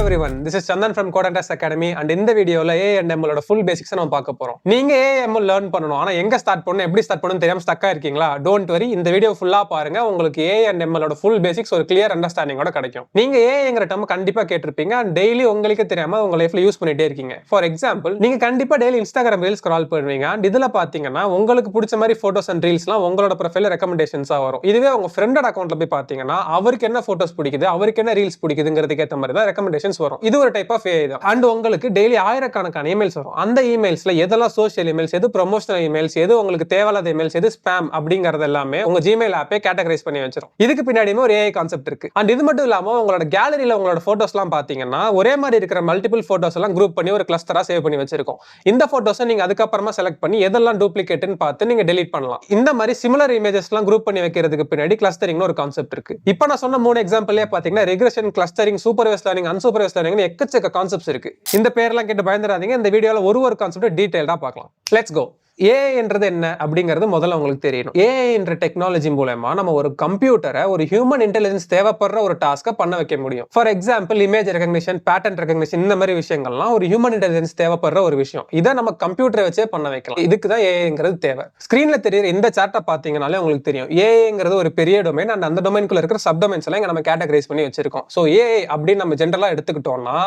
everyone, this is Chandan from Codentest Academy and இந்த வீடியோல AI and ML ஓட full basics நம்ம பார்க்க போறோம். நீங்க AI ML learn பண்ணனும். ஆனா எங்க ஸ்டார்ட் பண்ணனும், எப்படி ஸ்டார்ட் பண்ணனும் தெரியாம ஸ்டக்கா இருக்கீங்களா? Don't worry, இந்த வீடியோ ஃபுல்லா பாருங்க. உங்களுக்கு AI and ML ஓட full basics ஒரு clear understanding ஓட கிடைக்கும். நீங்க AIங்கற டேர்ம் கண்டிப்பா கேட்டிருப்பீங்க and daily உங்களுக்கு தெரியாம உங்க லைஃப்ல யூஸ் பண்ணிட்டே இருக்கீங்க. For example, நீங்க கண்டிப்பா daily Instagram reels scroll பண்ணுவீங்க and இதுல பாத்தீங்கன்னா உங்களுக்கு பிடிச்ச மாதிரி photos and reelsலாம் உங்களோட ப்ரொஃபைல்ல ரெக்கமெண்டேஷன்ஸா வரும். இதுவே உங்க ஃப்ரெண்டோட அக்கவுண்ட்ல போய் பாத்தீங்கன்னா அவருக்கு என்ன போட்டோஸ் பிடிக்குது, அவருக்கு என்ன ரீல்ஸ் பிடிக்குதுங்கிறதுக்கு ஏத்த மாதிரி தான் ரெக்கமெண்டேஷன்ஸ் வரும். இது ஒரு டைப் ஆஃப் AI தான். அண்ட் உங்களுக்கு டெய்லி ஆயிரக்கணக்கான இமெயில்ஸ் வரும். அந்த இமெயில்ஸ்ல எதெல்லாம் சோஷியல் இமெயில்ஸ், எது ப்ரொமோஷனல் இமெயில்ஸ், எது உங்களுக்கு தேவையில்லாத இமெயில்ஸ், எது ஸ்பாம் அப்படிங்கறது எல்லாமே உங்க Gmail ஆப்பே கேட்டகரைஸ் பண்ணி வச்சிரும். இதுக்கு பின்னாடியுமே ஒரு AI கான்செப்ட் இருக்கு. அண்ட் இது மட்டும் இல்லாம உங்களோட கேலரியில உங்களோட போட்டோஸ்லாம் பாத்தீங்கன்னா ஒரே மாதிரி இருக்கிற மல்டிபிள் போட்டோஸ் எல்லாம் குரூப் பண்ணி ஒரு கிளஸ்டரா சேவ் பண்ணி வச்சிருக்கோம். இந்த போட்டோஸை நீங்க அதுக்கப்புறமா செலக்ட் பண்ணி எதெல்லாம் டூப்ளிகேட்னு பார்த்து நீங்க டெலீட் பண்ணலாம். இந்த மாதிரி சிமிலர் இமேஜஸ் எல்லாம் குரூப் பண்ணி வைக்கிறதுக்கு பின்னாடி கிளஸ்டரிங்னு ஒரு கான்செப்ட் இருக்கு. இப்போ நான் சொன்ன 3 எக்ஸாம்பிள்லயே பாத்தீங்கன்னா regression, clustering, supervised learning, unsupervised learning எக்கச்சக்க கான்செப்ட்ஸ் இருக்கு. இந்த பேர்லாம் கேட்டு பயந்துராதீங்க. இந்த வீடியோல ஒரு கான்செப்ட் டீடைலா பார்க்கலாம். Let's go. AI என்றது என்ன அப்படிங்கிறது முதல்ல உங்களுக்கு தெரியணும். AI என்ற டெக்னாலஜி மூலமா நம்ம ஒரு கம்ப்யூட்டரை ஒரு ஹியூமன் இன்டெலிஜென்ஸ் தேவைப்படுற ஒரு டாஸ்கை பண்ண வைக்க முடியும். For example image recognition, pattern recognition, இந்த மாதிரி விஷயங்கள்லாம் ஒரு ஹியூமன் இன்டெலிஜென்ஸ் தேவைப்படுற ஒரு விஷயம். இதை நம்ம கம்ப்யூட்டரை வச்சே பண்ண வைக்கலாம். இதுக்கு தான் ஏஐங்கிறது தேவை. ஸ்கிரீன்ல தெரியுற இந்த சார்ட்டை பார்த்தீங்கன்னாலே உங்களுக்கு தெரியும் ஏஐங்கிறது ஒரு பெரிய டொமைன் அண்ட் அந்த டொமைனுக்குள்ள இருக்கிற சப் டொமைன்ஸ் எல்லாம் நம்ம கேட்டகரைஸ் பண்ணி வச்சிருக்கோம். ஸோ ஏஐ அப்படின்னு நம்ம ஜென்ரலா எடுத்துக்கிட்டோம்னா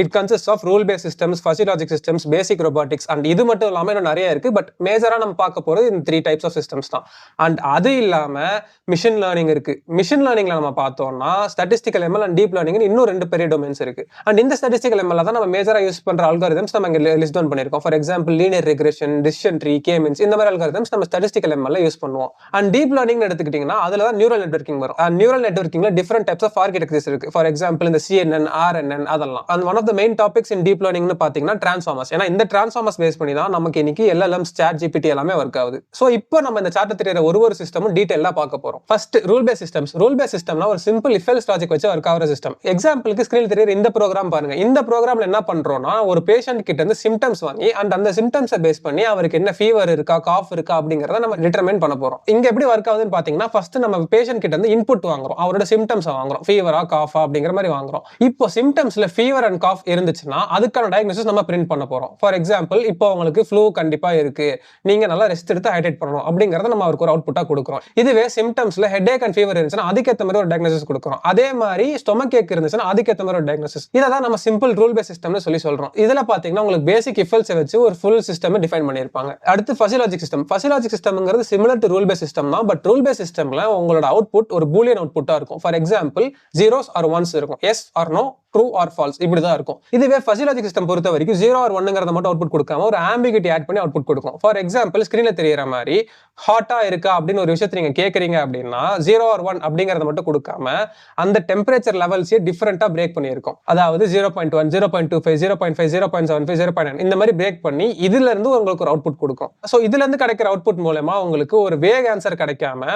it consist of rule based systems, fuzzy logic systems, basic robotics and இது மட்டும் இல்லாமல் இன்னும் நிறைய இருக்கு. பட் மேஜரா நம்ம பார்க்க போறது இந்த 3 டைப்ஸ் ஆஃப் சிஸ்டம்ஸ் தான். அண்ட் அது இல்லாம மிஷின் லேர்னிங் இருக்கு. மிஷின் லேர்னிங்ல நம்ம பார்த்தோம்னா statistical ML and deep learning இன்னும் 2 பெரிய டொமைன்ஸ் இருக்கு. அண்ட் இந்த ஸ்டாட்டிஸ்டிக்கல் எம்எல் தான் நம்ம மேஜரா யூஸ் பண்ற அல்காரிதம்ஸ் நம்ம இங்க லிஸ்ட் டவுன் பண்ணிருக்கோம். For example linear regression, decision tree, k means இந்த மாதிரி அல்காரிதம்ஸ் நம்ம ஸ்டாட்டிஸ்டிக்கல் எம்எல்ல யூஸ் பண்ணுவோம். அண்ட் டீப் லேர்னிங் எடுத்துக்கிட்டீங்கன்னா அதுல தான் நியூரல் நெட்வொர்க்கிங் வரும். அண்ட் நியூரல் நெட்வொர்க்கிங்ல டிஃபரெண்ட் டைப்ஸ் ஆஃப் ஆர்கிடெக்சர்ஸ் இருக்கு. ஃபார் எக்ஸாம்பிள் இந்த CNN, RNN அதெல்லாம். And one of the main topics in deep லேர்னிங்னு பாத்தீங்கன்னா டிரான்ஸ்ஃபார்மர்ஸ். ஏன்னா இந்த டிரான்ஸ்ஃபார்மர்ஸ் பேஸ் பண்ணி தான் நமக்கு இன்னைக்கு LLMs, ChatGPT எல்லாமே ஒர்க் ஆகுது. சோ இப்போ நம்ம இந்த சார்ட் தெரியுற ஒரு சிஸ்டமும் டீடைலா பார்க்க போறோம். First rule base systems. Rule base சிஸ்டம்னா ஒரு சிம்பிள் இஃப் எல்ஸ் லாஜிக் வச்சு ஒர்க் ஆகுற சிஸ்டம். எக்ஸாம்பிளுக்கு ஸ்கிரீன்ல தெரியுற இந்த ப்ரோக்ராம் பாருங்க. இந்த ப்ரோக்ராம்ல என்ன பண்றோம்னா ஒரு பேஷண்ட் கிட்ட இருந்து சிம்டம்ஸ் வாங்கி அண்ட் அந்த சிம்டம்ஸை பேஸ் பண்ணி அவருக்கு என்ன ஃபீவர் இருக்கா, காஃப் இருக்கா அப்படிங்கறத நம்ம டிட்டர்மைன் பண்ண போறோம். இங்க எப்படி ஒர்க் ஆகுதுன்னு பாத்தீங்கன்னா ஃபர்ஸ்ட் நம்ம பேஷண்ட் கிட்ட இருந்து இன்புட் வாங்குறோம். அவரோட சிம்டம்ஸ் வாங்குறோம். ஃபீவரா, காஃபா அப்படிங்கிற மாதிரி வாங்குறோம். இப்போ சிம்டம்ஸ்ல ஃபீவர் அண்ட் காஃப் இருந்துச்சுன்னா அதுக்கான டயக்னோசிஸ் நம்ம பிரிண்ட் பண்ண போறோம். ஃபார் எக்ஸாம்பிள் இப்போ உங்களுக்கு ஃப்ளூ கண்டிப்பா இருக்கு, நீங்க நல்லா ரெஸ்ட் எடுத்து ஹைட்ரேட் பண்ணணும் அப்படிங்கறத நம்ம அவருக்கு ஒரு அவுட்புட்டா கொடுக்கிறோம். இதுவே சிம்டம்ஸ்ல ஹெட்டேக் அண்ட் ஃபீவர் இருந்துச்சுன்னா அதுக்கேற்ற மாதிரி ஒரு டயக்னோசிஸ் கொடுக்கிறோம். அதே மாதிரி ஸ்டொமக் ஏக் இருந்துச்சுன்னா அதுக்கேற்ற மாதிரி ஒரு டயக்னோசிஸ். இதான் நம்ம சிம்பிள் ரூல் பேஸ் சிஸ்டம்னு சொல்றோம். இதுல பாத்தீங்கன்னா உங்களுக்கு பேசிக் இஃப் எல்ஸ் வச்சு ஒரு ஃபுல் சிஸ்டம் டிஃபைன் பண்ணிருப்பாங்க. அடுத்து பசிலாஜிக் சிஸ்டம். பசிலாஜிக் சிஸ்டம்ங்கிறது similar to rule base system தான். பட் ரூல் பேஸ் சிஸ்டம்ல உங்களோட அவுட்புட் ஒரு பூலியன் அவுட்புட்டா இருக்கும். For example zeros or ones இருக்கும். Yes or no, true or false இப்படிதான் இருக்கும். இதுவே பசிலாஜிக் சிஸ்டம் பொறுத்த வரைக்கும் 0 ஆர் 1ங்கிறத மட்டும் அவுட்புட் கொடுக்காம ஒரு ஆம்பிகிட்டி ஆட் பண்ணி அவுட்புட் கொடுக்கும். ஃபார் எக்ஸாம்பிள் ஸ்கிரீன்ல தெரியற மாதிரி ஹாட்டா இருக்கா அப்படின்னு ஒரு விஷயத்தை நீங்க கேக்குறீங்க அப்படின்னா 0 ஆர் 1 அப்படிங்கறத மட்டும் கொடுக்காம அந்த டெம்பரேச்சர் லெவல்ஸே டிஃபரெண்டா பிரேக் பண்ணியிருக்கும். அதாவது 0.1, 0.25, 0.5, 0.75, 0.9 இந்த மாதிரி பிரேக் பண்ணி இதுல இருந்து உங்களுக்கு ஒரு அவுட்புட் கொடுக்கும். சோ இதுல இருந்து கிடைக்கிற அவுட்புட் மூலமா உங்களுக்கு ஒரு வேக் ஆன்சர் கிடைக்காம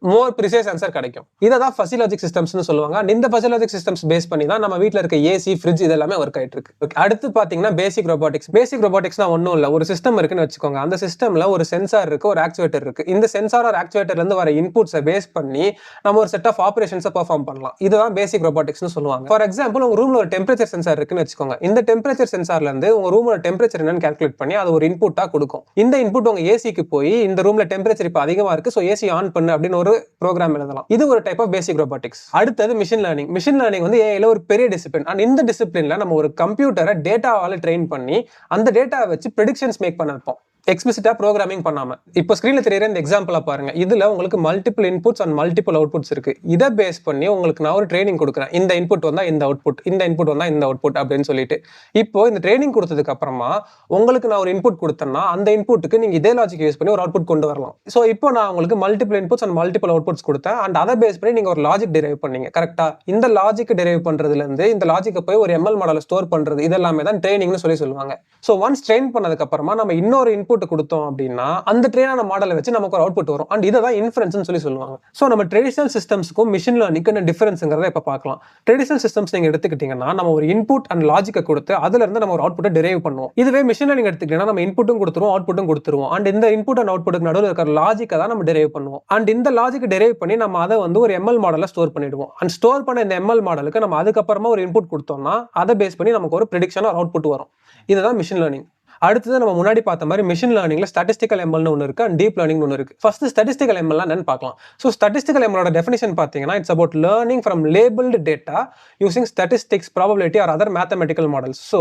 மோர் ப்ரிசைஸ் ஆன்சர் கிடைக்கும். இதான் பசிலாஜிக் சிஸ்டம்ஸ்னு சொல்லுவாங்க. அண்ட் இந்த பசிலாஜிக் சிஸ்டம்ஸ் பேஸ் பண்ணி தான் நம்ம வீட்டில் இருக்க ஏசி, ஃப்ரிட்ஜ் இதெல்லாமே ஒர்க் ஆயிட்டு இருக்கு. அடுத்து பாத்தீங்கன்னா பேசிக் ரொபாட்டிக்ஸ். பேசிக் ரொபாட்டிக்ஸ்னா ஒன்றும் இல்லை, ஒரு சிஸ்டம் இருக்குன்னு வச்சுக்கோங்க. அந்த சிஸ்டம்ல ஒரு சென்சார் இருக்கு, ஒரு ஆக்சுவேட்டர் இருக்கு. இந்த சென்சார் ஒரு ஆக்சுவேட்டர்ல இருந்து வர இன்புட்ஸை பேஸ் பண்ணி நம்ம ஒரு செட் ஆஃப் ஆபரேஷன்ஸை பெர்ஃபார்ம் பண்ணலாம். இதுதான் பேசிக் ரொபாட்டிக்ஸ்னு சொல்லுவாங்க. ஃபார் எக்ஸாம்பிள் உங்க ரூம்ல ஒரு டெம்பரேச்சர் சென்சார் இருக்குன்னு வச்சுக்கோங்க. இந்த டெம்பரேச்சர் சென்சார்ல இருந்து உங்க ரூமோட டெம்பரேச்சர் என்னன்னு கால்குலேட் பண்ணி அது ஒரு இன்புட்டா கொடுக்கும். இந்த இன்புட் உங்க ஏசிக்கு போய் இந்த ரூம்ல டெம்பரேச்சர் இப்போ அதிகமா இருக்கு, ஸோ ஏசி ஆன் பண்ணு அப்படின்னு ஒரு ப்ரோக்ராம் எழுதலாம். இது ஒரு டைப் ஆஃப் பேசிக் ரொபாட்டிக்ஸ். அடுத்தது மிஷின் லேர்னிங். மிஷின் லேர்னிங் வந்து ஏஐல ஒரு பெரிய டிசிப்ளின். அண்ட் இந்த டிசிப்ளின்ல நம்ம ஒரு கம்ப்யூட்டரை டேட்டாவால ட்ரெயின் பண்ணி அந்த டேட்டாவை வச்சு ப்ரெடிக்ஷன்ஸ் மேக் பண்ண வைப்போம். எக்ஸ்பிளிசிட்டா ப்ரோகிராமிங் பண்ணாம. இப்போ ஸ்கிரீன்ல தெரியுற இந்த எக்ஸாம்பிளை பாருங்க. இதுல உங்களுக்கு multiple inputs and multiple outputs இருக்கு. இதை பேஸ் பண்ணி உங்களுக்கு நான் ஒரு ட்ரைனிங் கொடுக்குறேன். இந்த இன்புட் வந்தா இந்த அவுட்புட், இந்த இன்புட் வந்தா இந்த அவுட்புட் அப்படின்னு சொல்லிட்டு. இப்போ இந்த ட்ரைனிங் கொடுத்ததுக்கு அப்புறமா உங்களுக்கு நான் ஒரு இன்புட் கொடுத்தேன்னா அந்த இன்புட்டுக்கு நீங்க இதே லாஜிக் யூஸ் பண்ணி ஒரு அவுட்புட் கொண்டு வரலாம். ஸோ இப்போ நான் உங்களுக்கு multiple inputs and multiple outputs கொடுத்தேன் அண்ட் அதை பேஸ் பண்ணி நீங்க ஒரு லாஜிக் டிரைவ் பண்ணீங்க. கரெக்டா? இந்த லாஜிக் டிரைவ் பண்றதுல இருந்து இந்த லாஜிக்கை போய் ஒரு ML மாடலை ஸ்டோர் பண்றது இதெல்லாமே தான் ட்ரைனிங்னு சொல்லுவாங்க. ஸோ ஒன்ஸ் ட்ரெயின் பண்ணதுக்கு அப்புறமா நம்ம இன்னொரு இன்புட் கொடுத்தோம் அப்படின்னா அந்த ட்ரெயினான மாடலை வச்சு நமக்கு ஒரு அவுட்புட் வரும். அண்ட் இதை தான் இன்ஃபரன்ஸ்னு சொல்லுவாங்க. ஸோ நம்ம ட்ரெடிஷனல் சிஸ்டம்ஸ்க்கும் மிஷின் லேர்னிங்க்கு என்ன டிஃபரன்ஸ்ங்கிறத இப்போ பார்க்கலாம். ட்ரெடிஷனல் சிஸ்டம்ஸ் நீங்க எடுத்துக்கிட்டீங்கன்னா நம்ம ஒரு இன்புட் அண்ட் லாஜிக்கை கொடுத்து அதுல இருந்து நம்ம ஒரு அவுட்புட்டை டெரைவ் பண்ணுவோம். இதுவே மிஷின் லேர்னிங் எடுத்துக்கிட்டீங்கன்னா நம்ம இன்புட்டும் கொடுத்துருவோம், அவுட்புட்டும் கொடுத்துருவோம். அண்ட் இந்த இன்புட் அண்ட் அவுட்புட்டுக்கு நடுவில் இருக்கிற லாஜிக்கை தான் நம்ம டெரைவ் பண்ணுவோம். அண்ட் இந்த லாஜிக்கை டெரைவ் பண்ணி நம்ம அதை வந்து ஒரு எம்எல் மாடலை ஸ்டோர் பண்ணிடுவோம். அண்ட் ஸ்டோர் பண்ண இந்த எம்எல் மாடலுக்கு நம்ம அதுக்கப்புறமா ஒரு இன்புட் கொடுத்தோம்னா அதை பேஸ் பண்ணி நமக்கு ஒரு ப்ரெடிக்ஷன் ஒரு அவுட்புட் வரும். இதுதான் மிஷின் லேர்னிங். அடுத்தது நம்ம முன்னாடி பார்த்த மாதிரி மிஷின் லேர்னிங்ல ஸ்டாட்டிஸ்டிக்கல் எம்எல்னு ஒன்று இருக்கு அண்ட் டீப் லேர்னிங் ஒன்று இருக்கு. ஃபர்ஸ்ட் ஸ்டாட்டிஸ்டிக்கல் எம்எல் என்னன்னு பார்க்கலாம். ஸோ ஸ்டாட்டிஸ்டிக்கல் எம்எலோட டெஃபினிஷன் பார்த்தீங்கன்னா it's about learning from labelled data using statistics, probability or other mathematical models. So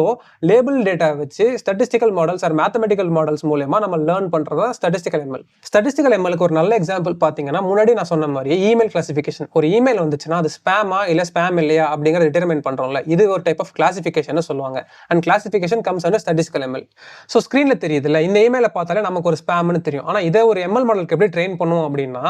label data வச்சு statistical models or mathematical models மூலமா நம்ம லேர்ன் பண்றதா ஸ்டாட்டிஸ்டிக்கல் எம்எல். ஸ்டாட்டிஸ்டிக்கல் எம்எலுக்கு ஒரு நல்ல எக்ஸாம்பிள் பார்த்தீங்கன்னா முன்னாடி நான் சொன்ன மாதிரி இமெயில் கிளாசிஃபிகேஷன். ஒரு இமெயில் வந்துச்சுன்னா அது ஸ்பேமா இல்ல ஸ்பேம் இல்லையா அப்படிங்கிறத டிட்டர்மைன் பண்றோம்ல, இது ஒரு டைப் ஆஃப் கிளாசிஃபிகேஷன் சொல்லுவாங்க. And classification comes under statistical ML. So ஸ்கிரீன்ல தெரியுதுல்ல, இந்த இமெயிலை பார்த்தாலே நமக்கு ஒரு ஸ்பேம்னு தெரியும். ஆனா இதே ஒரு எம்எல் மாடலுக்கு எப்படி ட்ரெயின் பண்ணுவோம் அப்படின்னா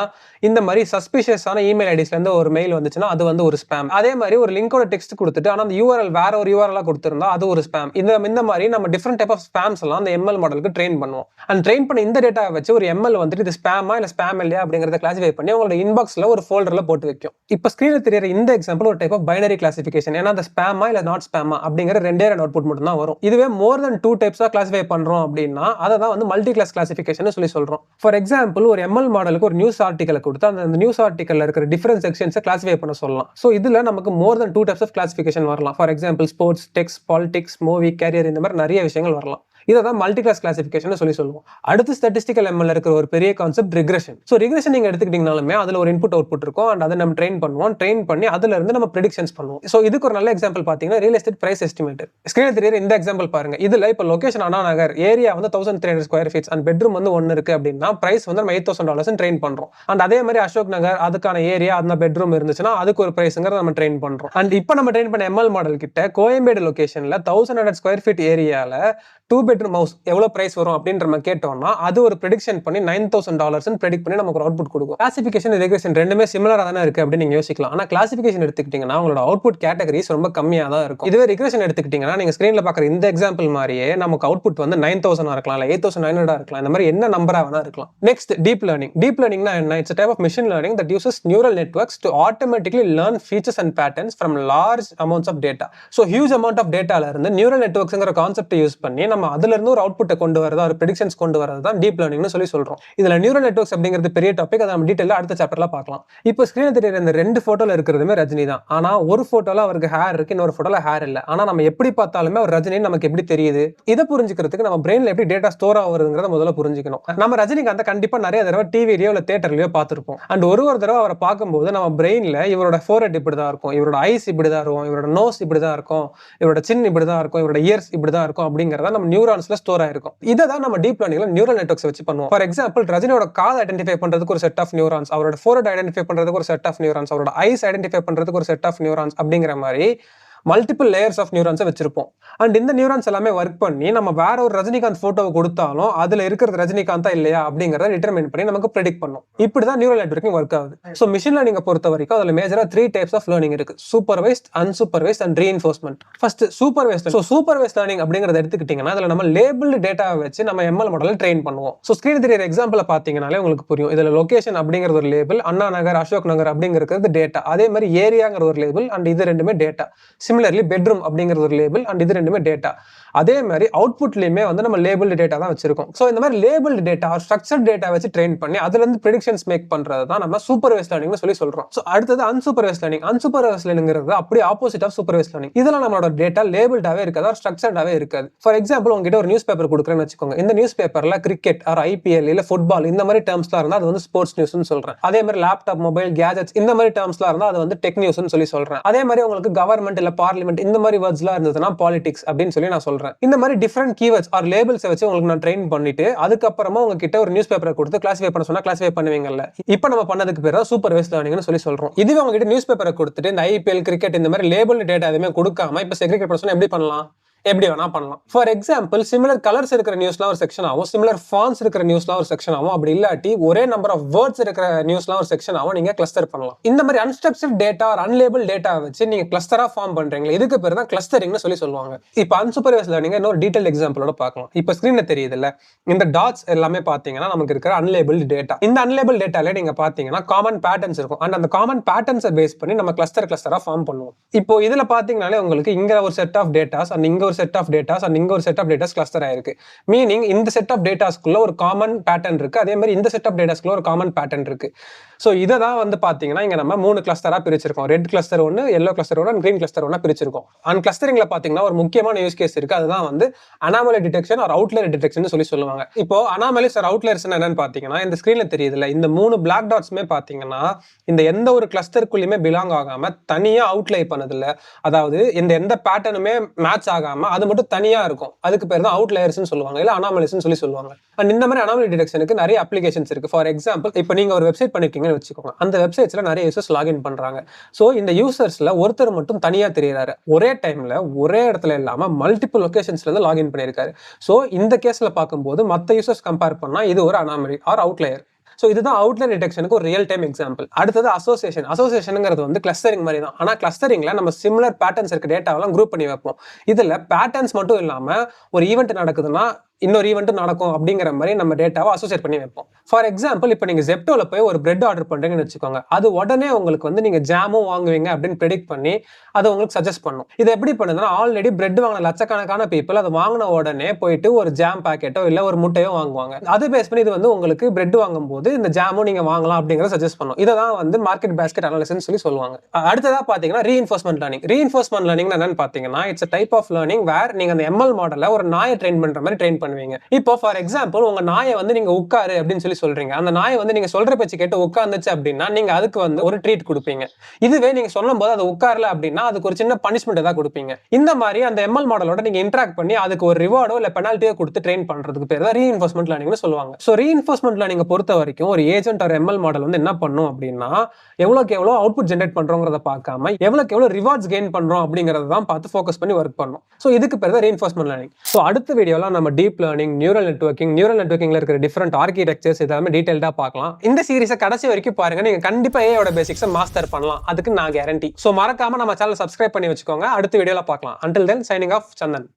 இந்த மாதிரி சஸ்பிஷியஸான இமெயில் ஐடிஸ்ல இருந்து ஒரு மெயில் வந்துச்சுன்னா அது வந்து ஒரு ஸ்பேம். அதே மாதிரி ஒரு லிங்கோட டெக்ஸ்ட் கொடுத்துட்டு ஆனா அந்த யூஆர்எல் வேற ஒரு யூஆர்எல் கொடுத்திருந்தா அது ஒரு ஸ்பேம். இந்த மாதிரி நம்ம டிஃபரெண்ட் டைப் ஆஃப் ஸ்பேம்ஸ் எல்லாம் அந்த எம்எல் மாடலுக்கு ட்ரெயின் பண்ணுவோம். அண்ட் ட்ரெயின் பண்ண இந்த டேட்டா வச்சு ஒரு எம்எல் வந்துட்டு இது ஸ்பேமா இல்ல ஸ்பேம் இல்லையா அப்படிங்கறத கிளாசிஃபை பண்ணி உங்களோட இன்பாக்ஸ்ல ஒரு ஃபோல்டர்ல போட்டு வைக்கும். இப்போ ஸ்கிரீன்ல தெரியற இந்த எக்ஸாம்பிள் ஒரு டைப் ஆஃப் பைனரி கிளாசிஃபிகேஷன். ஏன்னா அந்த ஸ்பேமா இல்ல நாட் ஸ்பேமா அப்படிங்கிற ரெண்டே அவுட்புட் மட்டும் தான் வரும். இதுவே மோர் தென் 2 டைப்ஸா கிளாசிஃபை பண்றோம் அப்படின்னா அதை தான் வந்து மல்டி கிளாஸ் கிளாசிஃபிகேஷன் சொல்லி சொல்றோம். ஃபார் எக்ஸாம்பிள் ஒரு எம்எல் மாடலுக்கு ஒரு நியூஸ் ஆர்டிகலை கொடுத்து அந்த நியூஸ் ஆர்டிகல்ல இருக்கிற டிஃபரன்ட் செக்ஷன்ஸை கிளாசிஃபை பண்ண சொல்லலாம். ஸோ இதுல நமக்கு more than 2 types of classification வரலாம். For example sports, text, politics, movie, career, இந்த மாதிரி நிறைய விஷயங்கள் வரலாம். இதை தான் மல்டி கிளாஸ் கிளாசிஃபிகேஷன் சொல்லி சொல்லுவோம். அடுத்து ஸ்டாட்டிஸ்டிக்கல் எம்எல் இருக்கிற ஒரு பெரிய கான்செப்ட் ரிக்ரெஷன். ஸோ ரிக்ரெஷன் நீங்க எடுத்துக்கிட்டீங்கனாலுமே அதுல ஒரு இன்புட் அவுட்புட் இருக்கும் அண்ட் அதை நம்ம ட்ரெயின் பண்ணுவோம். ட்ரெயின் பண்ணி அதுல இருந்து நம்ம ப்ரெடிக்ஷன்ஸ் பண்ணுவோம். ஸோ இதுக்கு ஒரு நல்ல எக்ஸாம்பிள் பாத்தீங்கன்னா ரியல் எஸ்டேட் பிரைஸ் எஸ்டிமேட்டர். ஸ்கிரீன்ல தெரியுற இந்த எக்ஸாம்பிள் பாருங்க. இதுல இப்போ லொகேஷன் அண்ணா நகர், ஏரியா வந்து 1300 ஸ்கொயர் ஃபீட்ஸ் அண்ட் பெட்ரூம் வந்து 1 இருக்கு அப்படின்னா பிரைஸ் வந்து நம்ம $8,000 ட்ரெயின் பண்றோம். அண்ட் அதே மாதிரி அசோக் நகர் அதுக்கான ஏரியா அந்த பெட்ரூம் இருந்துச்சுன்னா அதுக்கு ஒரு பிரைஸ்ங்கிறத நம்ம ட்ரெயின் பண்றோம். அண்ட் இப்போ நம்ம ட்ரெயின் பண்ண எம்எல் மாடல் கிட்ட கோயம்பேடு லொகேஷன்ல 1100 ஸ்கொயர் ஃபீட் ஏரியால 2 பெட்ரூம் ஹவுஸ் எவ்வளவு பிரைஸ் வரும் அப்படின்ற நம்ம கேட்டோம்னா அது ஒரு ப்ரெடிக்ஷன் பண்ணி $9,000 ப்ரெடிக்ட் பண்ணி நமக்கு ஒரு அவுட்புட் கொடுக்கும். கிளாசிஃபிகேஷன் ரிக்ரெஷன் ரெண்டுமே சிமிலரா தானே இருக்கு அப்படின்னு நீங்க யோசிக்கலாம். ஆனா கிளாசிஃபிகேஷன் எடுத்துக்கிட்டீங்கன்னா உங்களோட அவுட்புட் கேட்டகரிஸ் ரொம்ப கம்மியா தான் இருக்கும். இதுவே ரிக்ரெஷன் எடுத்துக்கிட்டீங்கன்னா நீங்க ஸ்கிரீன்ல பாக்குற இந்த எக்ஸாம்பிள் மாதிரியே நமக்கு அவுட்புட் வந்து 9,000 இருக்கலாம், இல்ல 8,900 இருக்கலாம், இந்த மாதிரி என்ன நம்பரா வேணா இருக்கலாம். Next deep learning. டீப் லேர்னிங்னா என்ன? It's a type of machine learning that uses neural networks to automatically learn features and patterns from large amounts of data. So huge amount of data ல இருந்து neural networksங்கிற கான்செப்டை use பண்ணி நம்ம அதுல இருந்து ஒரு அவுட்புட்டை கொண்டு வரதா ஒரு ப்ரெடிக்ஷன்ஸ் கொண்டு வரது தான் டீப் லேர்னிங்னு சொல்லி சொல்றோம். இதுல நியூரல் நெட்வொர்க்ஸ் அப்படிங்கிறது பெரிய டாபிக், அதை நம்ம டீடைலா அடுத்த சாப்டர்ல பார்க்கலாம். இப்போ ஸ்கிரீன்ல தெரியுற இந்த 2 போட்டோல இருக்கிறதுமே ரஜினி தான். ஆனா ஒரு போட்டோல அவருக்கு ஹேர் இருக்கு, இன்னொரு போட்டோல ஹேர் இல்ல. ஆனா நம்ம எப்படி பார்த்தாலுமே அவர் ரஜினி நமக்கு எப்படி தெரியுது? இதை புரிஞ்சுக்கிறதுக்கு நம்ம பிரெயின்ல எப்படி டேட்டா ஸ்டோர் ஆகுதுங்கிறத முதல்ல புரிஞ்சுக்கணும். நம்ம ரஜினிகாந்த் கண்டிப்பா நிறைய தடவை டிவிலயோ இல்ல தியேட்டர்லயோ பார்த்திருப்போம். அண்ட் ஒரு தடவை அவரை பார்க்கும்போது நம்ம பிரெயின்ல இவரோட ஃபோர்ஹெட் இப்படிதான் இருக்கும், இவரோட ஐஸ் இப்படிதான் இருக்கும், இவரோட நோஸ் இப்படிதான் இருக்கும், இவரோட சின் இப்படிதான் இருக்கும், இவரோட இயர்ஸ் இப்படிதான் இருக்கும் அப்படிங்கறத நம்ம நியூரான்ஸ்ல ஸ்டோர் ஆயிருக்கும். இதை தான் நம்ம டீப் லேர்னிங்ல நியூரல் நெட்வொர்க்ஸ் வச்சு பண்ணுவோம். ஃபார் எக்ஸாம்பிள் ரஜினியோட கால் ஐடென்டிஃபை பண்றதுக்கு ஒரு செட் ஆஃப் நியூரான்ஸ், அவரோட ஃபோர்ஹெட் ஐடென்டிஃபை பண்றதுக்கு ஒரு செட் ஆஃப் நியூரான்ஸ், அவரோட ஐஸ் ஐடென்டிஃபை பண்றதுக்கு ஒரு செட் ஆஃப் நியூரான்ஸ் அப்படிங்கிற மாதிரி மல்டிபிள் லேயர்ஸ் ஆஃப் நியூரான்ஸை வச்சிருப்போம். அண்ட் இந்த நியூரான்ஸ் எல்லாமே ஒர்க் பண்ணி நம்ம வேற ஒரு ரஜினிகாந்த் போட்டோவை கொடுத்தாலும் அதுல இருக்கிறது ரஜினிகாந்தா இல்லையா அப்படிங்கறத டிட்டர்மைன் பண்ணி நமக்கு ப்ரெடிக்ட் பண்ணும். இப்படிதான் நியூரல் நெட்வொர்க்கிங் ஒர்க் ஆகுது. ஸோ மிஷின் லேர்னிங்கை பொறுத்த வரைக்கும் அதுல மேஜரா 3 டைப்ஸ் ஆஃப் லேர்னிங் இருக்கு: supervised, unsupervised and reinforcement. First supervised. So supervised learning அப்படிங்கறத எடுத்துக்கிட்டீங்கன்னா அதுல நம்ம லேபிள்டு டேட்டாவை வச்சு நம்ம எம்எல் மாடலை ட்ரெயின் பண்ணுவோம். ஸோ ஸ்கிரீன் தெரியுற எக்ஸாம்பிள பாத்தீங்கன்னாலே உங்களுக்கு புரியும். இதுல லொகேஷன் அப்படிங்கிறது ஒரு லேபிள், அண்ணா நகர், அசோக் நகர் அப்படிங்கிறது டேட்டா, அதே மாதிரி ஏரியாங்கிற ஒரு லேபிள் அண்ட் இது ரெண்டுமே டேட்டா. சிமிலர்லி பெட்ரூம் அப்படிங்கிறது ஒரு லேபிள் அண்ட் இது ரெண்டுமே டேட்டா. அதே மாதிரி அவுட்புட்லயுமே வந்து நம்ம லேபிள்டு டேட்டா தான் வச்சிருக்கோம். ஸோ இந்த மாதிரி லேபிள்டு டேட்டா, ஸ்ட்ரக்சர்ட் டேட்டா வச்சு ட்ரெயின் பண்ணி அதுல இருந்து ப்ரெடிக்ஷன்ஸ் மேக் பண்றது தான் நம்ம சூப்பர்வைஸ்ட் லேர்னிங்னு சொல்லி சொல்றோம். ஸோ அடுத்தது அன்சூப்பர்வைஸ்ட் லேர்னிங். அன்சூப்பர்வைஸ்ட் லேர்னிங்கிறது அப்படியே ஆப்போசிட் ஆஃப் சூப்பர்வைஸ்ட் லேர்னிங். இதெல்லாம் நம்மளோட டேட்டா லேபிள்டாவே இருக்காது, ஸ்ட்ரக்சர்டாவே இருக்காது. ஃபார் எக்ஸாம்பிள் உங்ககிட்ட ஒரு நியூஸ் பேப்பர் கொடுக்குறேன்னு வச்சுக்கோங்க. இந்த நியூஸ் பேப்பர்ல கிரிக்கெட் ஆர் ஐபிஎல் இல்ல ஃபுட்பால் இந்த மாதிரி டேர்ம்ஸ்லாம் இருந்தா அது வந்து ஸ்போர்ட்ஸ் நியூஸ்னு சொல்றேன். அதே மாதிரி லேப்டாப், மொபைல், கேஜெட்ஸ் இந்த மாதிரி டேர்ம்ஸ்லாம் இருந்தா அது வந்து டெக் நியூஸ்னு சொல்லி சொல்றேன். அதே மாதிரி உங்களுக்கு கவர்மெண்ட் இல்ல பார்லிமெண்ட் இந்த மாதிரி வேர்ட்ஸ்லாம் இருந்ததுன்னா பாலிடிக்ஸ் அப்படின்னு சொல்லி நான் சொல்றேன். இந்த மாதிரி டிஃபரெண்ட் கீவேர்ட்ஸ் ஆர் லேபிள்ஸ் வச்சு உங்களுக்கு நான் ட்ரெயின் பண்ணிட்டு அதுக்கப்புறமா உங்ககிட்ட ஒரு நியூஸ் பேப்பரை கொடுத்து கிளாசிஃபை பண்ண சொன்னா கிளாசிஃபை பண்ணுவீங்கல்ல. இப்போ நம்ம பண்ணதுக்கு பேர் தான் சூப்பர்வைஸ்ட் லேர்னிங்னு சொல்லி சொல்றோம். இதுவே உங்ககிட்ட நியூஸ் பேப்பரை கொடுத்துட்டு இந்த ஐபிஎல், கிரிக்கெட் இந்த மாதிரி லேபிள் டேட்டா எதுவுமே கொடுக்காம இப்போ செக்ரிகேட் பண்ண சொன்னா எப்படி பண்ணலாம்? எப்படி வேணா பண்ணலாம். ஃபார் எக்ஸாம்பிள் சிமிலர் கலர்ஸ் இருக்கிற நியூஸ்லாம் ஒரு செக்ஷன் ஆகும், சிமிலர் ஃபாண்ட்ஸ் இருக்கிற நியூஸ்லாம் ஒரு செக்ஷன் ஆகும். அப்படி இல்லாட்டி ஒரே நம்பர் ஆஃப் வேர்ட்ஸ் இருக்கிற நியூஸ்லாம் ஒரு செக்ஷன் ஆகும். நீங்க கிளஸ்டர் பண்ணலாம். இந்த மாதிரி unstructured data or unlabelled data வச்சு நீங்க கிளஸ்டரா ஃபார்ம் பண்றீங்க. இதுக்கு பேர் தான் கிளஸ்டரிங்னு சொல்லுவாங்க. இப்போ அன்சூப்பர்வைஸ்ட் லேர்னிங் இன்னொரு டீடைல் எக்ஸாம்பிளோட பார்க்கலாம். இப்போ ஸ்கிரீன்ல தெரியுதுல்ல, இந்த டாட்ஸ் எல்லாமே பாத்தீங்கன்னா நமக்கு இருக்கிற அன்லேபிள் டேட்டா. இந்த அன்லேபிள் டேட்டால நீங்க பாத்தீங்கன்னா காமன் பேட்டர்ன்ஸ் இருக்கும். அண்ட் அந்த காமன் பேட்டர்ன்ஸை பேஸ் பண்ணி நம்ம கிளஸ்டரா ஃபார்ம் பண்ணுவோம். இப்போ இதுல பாத்தீங்கன்னாலே உங்களுக்கு இங்க ஒரு செட் ஆஃப் டேட்டாஸ் அண்ட் இங்க ஒரு செட் ஆஃப் டேட்டாஸ் அண்ட் இங்க ஒரு செட் ஆஃப் டேட்டாஸ் கிளஸ்டர் ஆயிருக்கு. மீனிங் இந்த செட் ஆஃப் டேட்டாஸ்க்குள்ள ஒரு காமன் பேட்டர்ன் இருக்கு, அதே மாதிரி இந்த செட் ஆஃப் டேட்டாஸ்க்குள்ள ஒரு காமன் பேட்டர்ன் இருக்கு. ஸோ இதை தான் வந்து பாத்தீங்கன்னா இங்க நம்ம 3 கிளஸ்டரா பிரிச்சிருக்கோம். ரெட் கிளஸ்டர் ஒன்று, எல்லோ கிளஸ்டர் ஒன்று, கிரீன் கிளஸ்டர் ஒன்று பிரிச்சிருக்கோம். அண்ட் கிளஸ்டரிங்ல பாத்தீங்கன்னா ஒரு முக்கியமான யூஸ் கேஸ் இருக்கு. அதுதான் வந்து anomaly detection or outlier detection சொல்லுவாங்க. இப்போ அனாமலிஸ் ஆர் அவுட்லயர்ஸ் என்னன்னு பாத்தீங்கன்னா இந்த ஸ்கிரீன்ல தெரியுதுல்ல, இந்த 3 பிளாக் டாட்ஸ்மே பாத்தீங்கன்னா இந்த எந்த ஒரு கிளஸ்டருக்குள்ளயுமே பிலாங் ஆகாம தனியா அவுட்லை பண்ணது இல்ல. அதாவது இந்த எந்த பேட்டர்னுமே மேட்ச் ஆகாம அது மட்டும் தனியா இருக்கும். அதுக்கு பேர் தான் அவுட்லயர்ஸ் சொல்லுவாங்க, இல்ல அனாமலிஸ் சொல்லுவாங்க. அண்ட் இந்த மாதிரி அனாமலி டிடெக்ஷனுக்கு நிறைய அப்ளிகேஷன்ஸ் இருக்கு. ஃபார் எக்ஸாம்பிள் இப்போ நீங்க ஒரு வெப்சைட் பண்ணிருக்கீங்கன்னு வச்சுக்கோங்க. அந்த வெப்சைட்ஸ்ல நிறைய யூசர்ஸ் லாகின் பண்றாங்க. சோ இந்த யூசர்ஸ்ல ஒருத்தர் மட்டும் தனியா தெரியறாரு, ஒரே டைம்ல ஒரே இடத்துல இல்லாம மல்டிபிள் லொகேஷன்ஸ்ல இருந்து லாகின் பண்ணிருக்காரு. சோ இந்த கேஸ்ல பார்க்கும்போது மத்த யூசர்ஸ் கம்பேர் பண்ணா இது ஒரு அனாமலி ஆர் அவுட்லயர். ஸோ இதுதான் அவுட்லைன் டிடெக்ஷனுக்கு ஒரு ரியல் டைம் எக்ஸாம்பிள். அடுத்தது அசோசியேஷன். அசோசியேஷனுங்கிறது வந்து கிளஸ்டரிங் மாதிரி தான். ஆனால் கிளஸ்டரிங்ல நம்ம சிமிலர் பேட்டர்ன்ஸ் இருக்க டேட்டாவெல்லாம் குரூப் பண்ணி வைப்போம். இதுல பேட்டர்ன்ஸ் மட்டும் இல்லாம ஒரு ஈவெண்ட் நடக்குதுன்னா இன்னொரு ஈவெண்ட் நடக்கும் அப்படிங்கிற மாதிரி நம்ம டேட்டாவை அசோசியேட் பண்ணி வைப்போம். ஃபார் எக்ஸாம்பிள் இப்போ நீங்க ஜெப்டோல போய் ஒரு பிரெட் ஆர்டர் பண்றீங்கன்னு வச்சுக்கோங்க. அது உடனே உங்களுக்கு வந்து நீங்க ஜாமும் வாங்குவீங்க அப்படின்னு ப்ரெடிக்ட் பண்ணி அதை உங்களுக்கு சஜஸ்ட் பண்ணும். இது எப்படி பண்ணுதுன்னா ஆல்ரெடி பிரெட் வாங்கின லட்சக்கணக்கான பீப்புள் அதை வாங்கின உடனே போயிட்டு ஒரு ஜாம் பாக்கெட்டோ இல்ல ஒரு முட்டையோ வாங்குவாங்க. அது பேஸ் பண்ணி இது வந்து உங்களுக்கு பிரெட் வாங்கும் போது இந்த ஜாமும் நீங்க வாங்கலாம் அப்படிங்கறத சஜஸ்ட் பண்ணும். இதை தான் வந்து மார்க்கெட் பேஸ்கெட் அனாலிசிஸ் சொல்லுவாங்க. அடுத்ததா பாத்தீங்கன்னா ரீஇன்ஃபோர்ஸ்மெண்ட் லேர்னிங். ரீஇன்ஃபோர்ஸ்மெண்ட் லேர்னிங் என்னன்னு பாத்தீங்கன்னா இட்ஸ் டைப் ஆஃப் லேர்னிங் வேர் நீங்க அந்த எம்எல் மாடலை ஒரு நாயை ட்ரெயின் பண்ற மாதிரி ட்ரெயின் பண்ணுவீங்க. இப்போ ஃபார் எக்ஸாம்பிள் உங்க நாயை வந்து நீங்க உட்காரு அப்படின்னு சொல்றீங்க. அந்த நாயை வந்து நீங்க சொல்ற பேச்சு கேட்டு உட்கார்ந்துச்சு அப்படின்னா நீங்க அதுக்கு வந்து ஒரு ட்ரீட் கொடுப்பீங்க. இதுவே நீங்க சொல்லும் போது அது உட்காரல அப்படின்னா அதுக்கு ஒரு சின்ன பனிஷ்மெண்ட் தான் கொடுப்பீங்க. இந்த மாதிரி அந்த எம்எல் மாடலோட நீங்க இன்டராக்ட் பண்ணி அதுக்கு ஒரு ரிவார்டோ இல்ல பெனால்ட்டியோ கொடுத்து ட்ரெயின் பண்றதுக்கு பேர் தான் ரீஇன்ஃபோர்ஸ்மெண்ட் லேர்னிங்னு சொல்லுவாங்க. ஸோ ரீஇன்ஃபோர்ஸ்மெண்ட் லேர்னிங் பொறுத்த வரைக்கும் ஒரு ஏஜென்ட் ஒரு எம்எல் மாடல் வந்து என்ன பண்ணும் அப்படின்னா எவ்வளவுக்கு எவ்வளவு அவுட்புட் ஜெனரேட் பண்றோங்கிறத பார்க்காம எவ்வளவுக்கு எவ்வளவு ரிவார்ட்ஸ் கெயின் பண்றோம் அப்படிங்கறத தான் பார்த்து ஃபோக்கஸ் பண்ணி ஒர்க் பண்ணும். ஸோ இதுக்கு பேர் தான் ரீஇன்ஃபோர்ஸ்மெண்ட் லேர்னிங். ஸோ அடுத்த வீடியோல நம்ம டீப் லேர்னிங், நியூரல் நெட்வொர்க்கிங்ல இருக்கிற டிஃபரெண்ட் ஆர்கிடெக்சர்ஸ் இதெல்லாமே டீடைல்டா பார்க்கலாம். இந்த சீரிஸை கடைசி வரைக்கும் பாருங்க. நீங்க கண்டிப்பா ஏயோட பேசிக்ஸை மாஸ்டர் பண்ணலாம், அதுக்கு நான் கேரண்டி. ஸோ மறக்காம நம்ம சேனல் சப்ஸ்கிரைப் பண்ணி வச்சுக்கோங்க. அடுத்த வீடியோல பார்க்கலாம். Until then, signing off, Chandan.